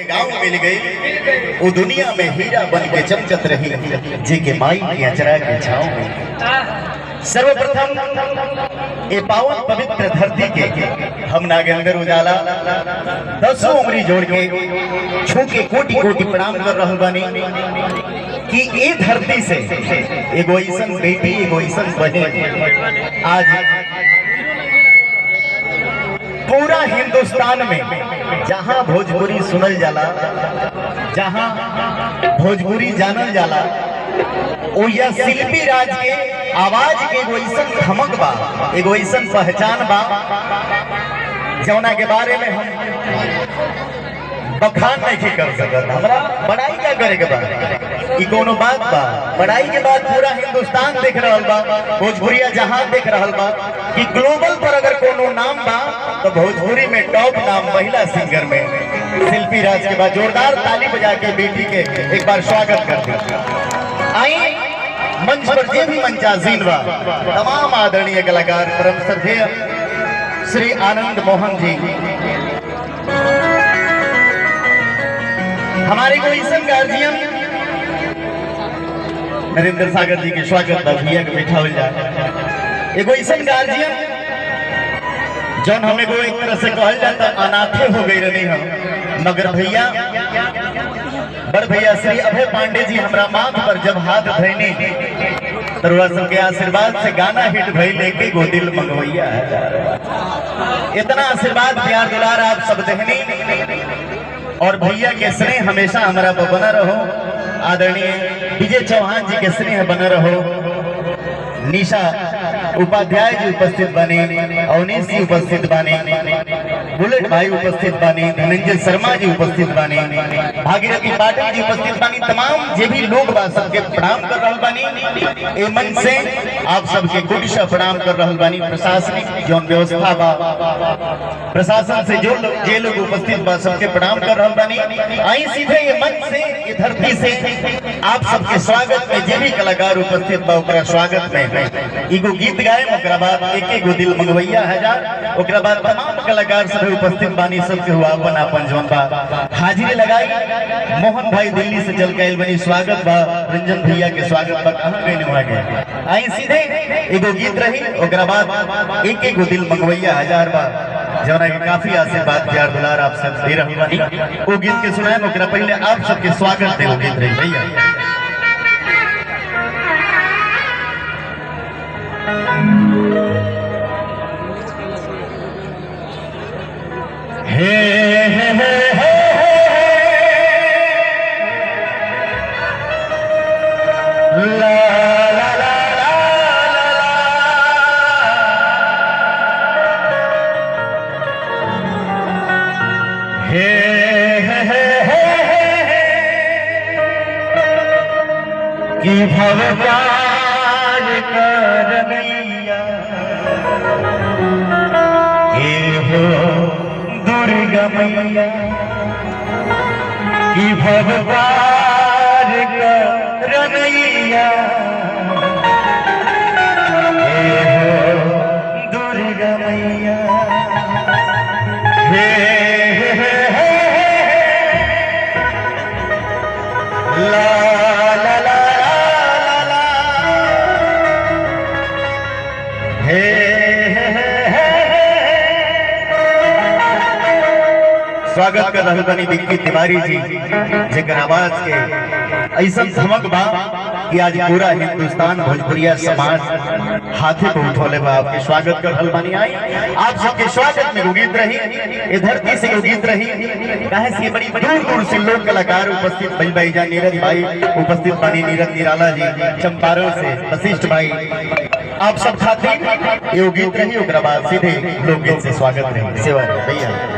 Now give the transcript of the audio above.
गाँव मिल गई वो दुनिया में हीरा बन के चमकत रही जी के माई की अचरा के छाँव में। सर्वप्रथम ये पावन पवित्र धरती के हम नागेंद्र उजाला 10 उंगली जोड़ के छू के कोटि कोटि प्रणाम कर रहा बानी कि ये धरती से एगो ऐसन बेटी एगो ऐसन बहन आज पूरा हिंदुस्तान में जहां भोजपुरी सुनल जाला, जहां भोजपुरी जानल जाला, ओ या शिल्पी राज के आवाज के एगो ऐसन धमक बा, एगो ऐसन पहचान बा जौना के बारे में हम बखान नहीं कर सकत। हमरा बड़ाई क्या करे के बा, ई कोनो बात बा। बड़ाई के बाद पूरा हिंदुस्तान देख रहल बा, भोजपुरिया जहां देख रहल बा कि ग्लोबल पर अगर कोनो नाम बा तो भोजपुरी में टॉप नाम महिला सिंगर में शिल्पी राज के बाद जोरदार ताली बजा के बेटी के एक बार स्वागत कर दी। आई मंच पर जे भी मंचासीन बा तमाम आदरणीय कलाकार परम श्रद्धेय श्री आनंद मोहन जी, हमारे को ईसन गार्जियन नरेंद्र सागर जी के स्वागत बा। भैया के बैठावल जाए एगो ईसन गार्जियन जौन हमें को एक तरह से कहल जाता अनाथे हो गई रही हम, मगर भैया बड़ भैया श्री अभय पांडे जी हमरा माथ पर जब हाथ धैनी तरुआ सबके आशीर्वाद से गाना हिट भई लेके गो दिल मंगवैया है। इतना आशीर्वाद प्यार दुलार आप सब देहनी और भैया के स्नेह हमेशा हमारा बना रहो। आदरणीय विजय चौहान जी के स्नेह बना रहो। निशा उपाध्याय जी उपस्थित बने, अवनीश जी उपस्थित बने, बुलेट भाई उपस्थित बने, धनंजय शर्मा जी उपस्थित बने, भागीरथी पाटिल जी उपस्थित बनी, तमाम जे भी लोग बा सबके प्रणाम कर रहल बानी। ए मन से आप सबके कोटिशा प्रणाम कर रहल बानी। प्रशासनिक जौन व्यवस्था बा, प्रशासन से जो लोग उपस्थित बा सबके प्रणाम कर रहल बानी। आई सीधे ये मन से ये धरती से आप सबके स्वागत में जे भी कलाकार उपस्थित बा ओकरा स्वागत में एगो गीत गाए, ओकरा बाद एक गो दिल मंगवैया हजार, ओकरा बाद तमाम कलाकार सब उपस्थित बानी। सबके हुआ अपन अपन जौन बा हाजिरी लगाई। मोहन भाई दिल्ली से चल के बनी, स्वागत बा। रंजन भैया के स्वागत बा, कहां गए वहां गए। आई सीधे एगो गीत रही, ओकरा बाद एक गो दिल मंगवैया हजार बा जौना के काफी आशीर्वाद प्यार दुलार आप सब दे रहल बानी। वो गीत के सुनाए ओकरा पहले आप सबके स्वागत दे गीत रही भैया। हे हे हे हे ला ला ला ला हे हे हे कि भवकार करनैया दुर्गा मैया की भवकार करनैया दुर्गा मैया हे ला ला ला ला हे स्वागत कर रहल बानी विक्की तिवारी जी जेकर आवाज के ऐसा धमक बा कि आज पूरा हिंदुस्तान भोजपुरिया समाज हाथे पे उठौले बा। आपके स्वागत कर रहल बानी। आई आप सबके स्वागत में गीत रही, ये धरती से गीत रही। काहे से बड़ी दूर दूर से लोग कलाकार उपस्थित भइल भाई जा नीरज भाई उपस्थित बानी, नीरज निराला जी चंपारण से, वशिष्ठ भाई आप सब खातिर ये गीत रही। ओकरा बाद सीधे लोकगीत से स्वागत रही। सेवा भैया।